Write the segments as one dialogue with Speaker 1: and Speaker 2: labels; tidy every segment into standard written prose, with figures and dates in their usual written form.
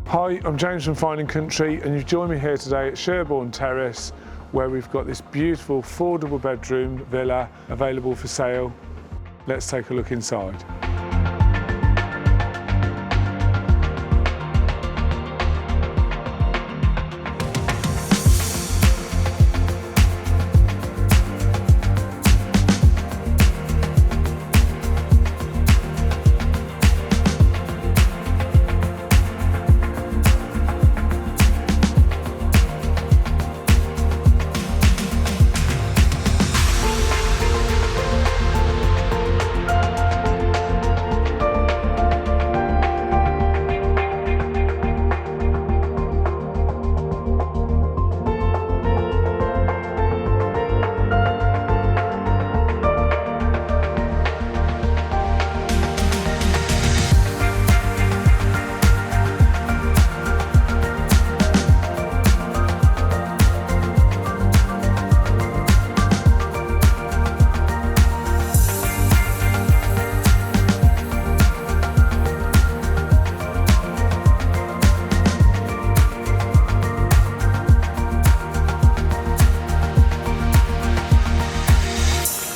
Speaker 1: Hi, I'm James from Fine & Country, and you've joined me here today at Sherbourne Terrace, where we've got this beautiful 4 double bedroom villa available for sale. Let's take a look inside.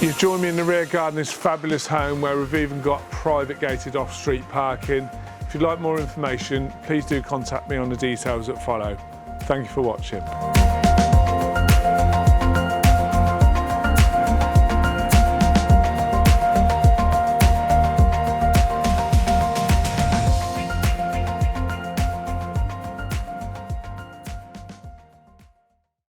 Speaker 1: You've joined me in the rear garden of this fabulous home where we've even got private gated off-street parking. If you'd like more information, please do contact me on the details that follow. Thank you for watching.